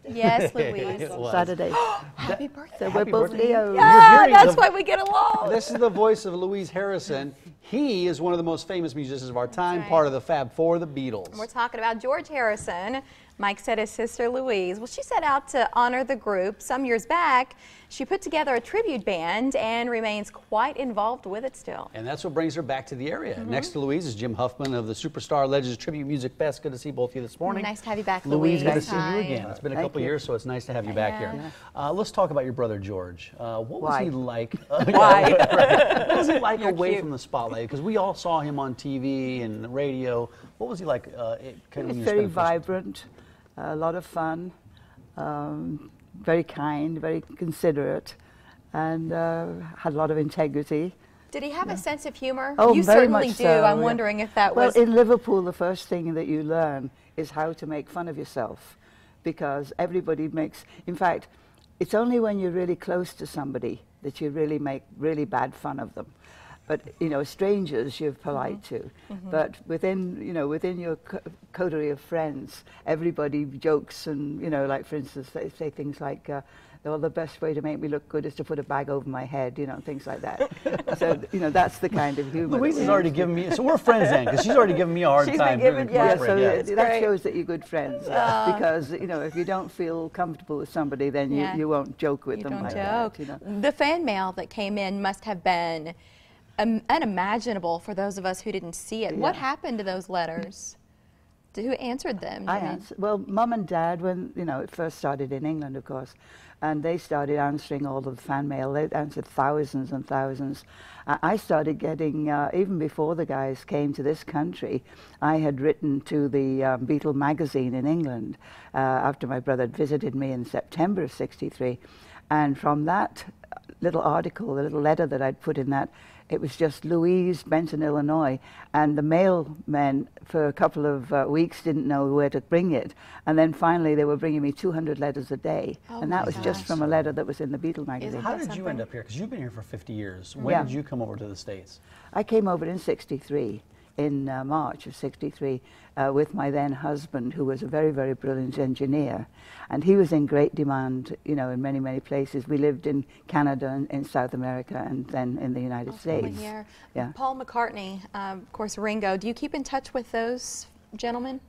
Yes, Louise. Saturday. Happy birthday. So we're both Leos. Yeah, that's why we get along. This is the voice of Louise Harrison. He is one of the most famous musicians of our time, part of the Fab Four, the Beatles. We're talking about George Harrison. Mike said his sister Louise. Well, she set out to honor the group. Some years back, she put together a tribute band and remains quite involved with it still. And that's what brings her back to the area. Next to Louise is Jim Huffman of the Superstar Legends Tribute Music Fest. Good to see both of you this morning. Nice to have you back, Louise. Good to see you again. It's been a couple years, so it's nice to have you back here. Let's talk about your brother George. What was he like? Why? What was he like away from the spotlight? Because we all saw him on TV and radio. What was he like? He was very vibrant, a lot of fun, very kind, very considerate, and had a lot of integrity. Did he have a sense of humor? Oh, you very certainly much do. so, I'm wondering if that was... Well, in Liverpool, the first thing that you learn is how to make fun of yourself, because everybody makes... In fact, it's only when you're really close to somebody that you really make really bad fun of them. But, you know, strangers you're polite to. But within, you know, within your coterie of friends, everybody jokes and, you know, like, for instance, they say things like, well, the best way to make me look good is to put a bag over my head, you know, things like that. So, you know, that's the kind of humor. Louise has already given me, so we're friends then, because she's already given me a hard time. That shows that you're good friends, because, you know, if you don't feel comfortable with somebody, then you won't joke with them like that. You know? The fan mail that came in must have been unimaginable for those of us who didn't see it. What happened to those letters? Who answered them? I answered. Well, Mum and Dad, when, you know, it first started in England, of course, and they started answering all of the fan mail. They answered thousands and thousands. I started getting, even before the guys came to this country, I had written to the Beatle magazine in England after my brother had visited me in September of '63. And from that little article, the little letter that I'd put in that, it was just Louise, Benton, Illinois, and the mailmen for a couple of weeks didn't know where to bring it. And then finally they were bringing me 200 letters a day. And that was just from a letter that was in the Beatle magazine. How did you end up here? Because you've been here for 50 years. When did you come over to the States? I came over in '63. In March of '63 with my then husband, who was a very, very brilliant engineer. And he was in great demand, you know, in many, many places. We lived in Canada and in South America and then in the United States. Here. Paul McCartney, of course, Ringo. Do you keep in touch with those gentlemen?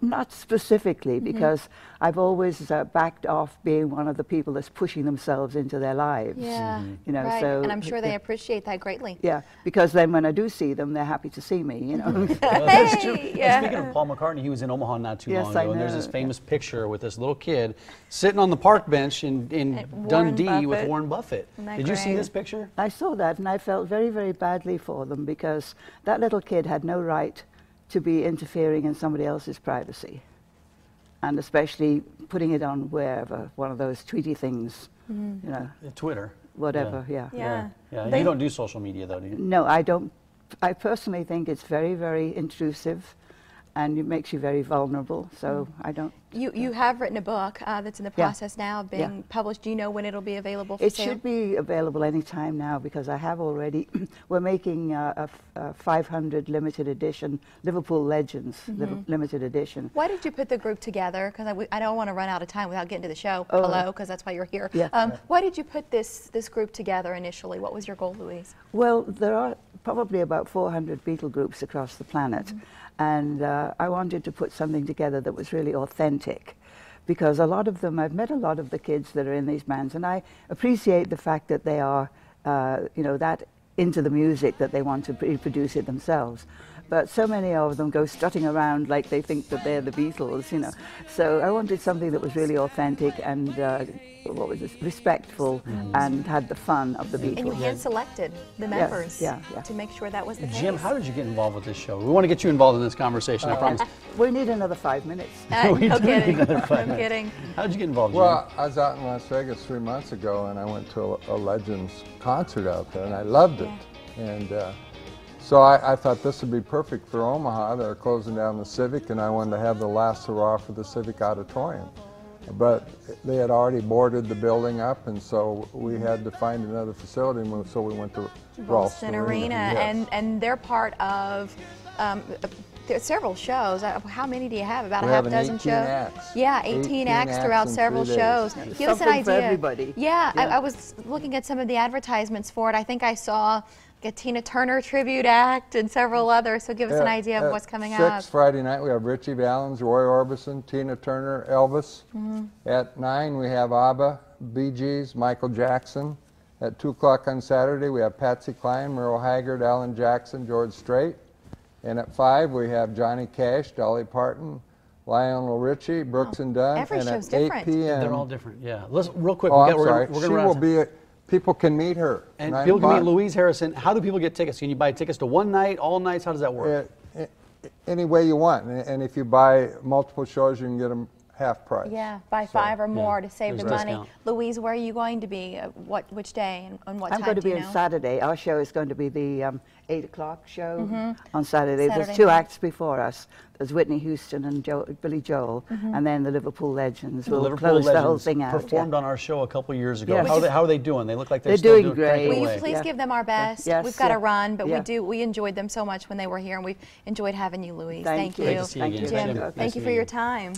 Not specifically, because I've always backed off being one of the people that's pushing themselves into their lives. You know, so, and I'm sure they appreciate that greatly. Yeah, because then when I do see them, they're happy to see me, you know. Well, that's true. And speaking of Paul McCartney, he was in Omaha not too long ago, and there's this famous picture with this little kid sitting on the park bench in Dundee with Warren Buffett. Did you see this picture? I saw that, and I felt very, very badly for them, because that little kid had no right to be interfering in somebody else's privacy, and especially putting it on wherever, one of those tweety things, you know. Twitter. Whatever, You don't do social media, though, do you? No, I don't. I personally think it's very, very intrusive, and it makes you very vulnerable, so I don't. You have written a book that's in the process now of being published. Do you know when it'll be available for sale? It should be available any time now, because I have already, we're making a 500 limited edition, Liverpool Legends limited edition. Why did you put the group together? Because I don't want to run out of time without getting to the show. Hello, because that's why you're here. Why did you put this group together initially? What was your goal, Louise? Well, there are probably about 400 Beatle groups across the planet. And I wanted to put something together that was really authentic, because a lot of them, I've met a lot of the kids that are in these bands, and I appreciate the fact that they are, you know, that into the music that they want to reproduce it themselves. But so many of them go strutting around like they think that they're the Beatles, you know. So I wanted something that was really authentic and what was it, respectful, and had the fun of the Beatles. And you hand-selected the members to make sure that was the case. Jim, how did you get involved with this show? We want to get you involved in this conversation, I promise. We need another 5 minutes. No kidding. I'm kidding. How did you get involved, Jim? Well, I was out in Las Vegas 3 months ago, and I went to a Legends concert out there, and I loved it. And so I thought this would be perfect for Omaha. They're closing down the Civic, and I wanted to have the last hurrah for the Civic Auditorium. But they had already boarded the building up, and so we had to find another facility, and so we went to Ralston Arena. Yes. And they're part of There's several shows. How many do you have? About We a half have dozen 18 shows? acts. Yeah, 18 acts throughout in several 3 days. shows. Give us an Something for idea. everybody. Yeah, Yeah. I was looking at some of the advertisements for it. I think I saw a Tina Turner tribute act and several others. So give us an idea of what's coming up. 6 Friday night we have Richie Valens, Roy Orbison, Tina Turner, Elvis. At 9 we have ABBA, Bee Gees, Michael Jackson. At 2 o'clock on Saturday we have Patsy Cline, Merle Haggard, Alan Jackson, George Strait. And at 5 we have Johnny Cash, Dolly Parton, Lionel Richie, Brooks and Dunn. Every and show's at 8 different. p.m. They're all different, yeah. Let's, real quick, Oh, we're I'm sorry. gonna She run out will of be. People can meet her. And 9 people can o'clock. meet Louise Harrison. How do people get tickets? Can you buy tickets to one night, all nights? How does that work? Any way you want, and if you buy multiple shows, you can get them half price. Yeah, buy 5 or more to save the there's a money. discount. Louise, where are you going to be? Which day and on what I'm time? going to do be you on know? Saturday. Our show is going to be the 8 o'clock show on Saturday. Saturday There's 2 night. acts before us. There's Whitney Houston and Billy Joel, and then the Liverpool Legends. The We'll Liverpool close Legends the whole thing out. performed on our show a couple years ago. Yes. How are they doing? They look like They're still doing cranking great. Will you away. please Yeah. give them our best? Yes, We've got to yeah. run, but Yeah. we enjoyed them so much when they were here, and we've enjoyed having you, Louise. Thank you. Great to see you Thank again. you. Jim, Nice thank you to for meet your you. time.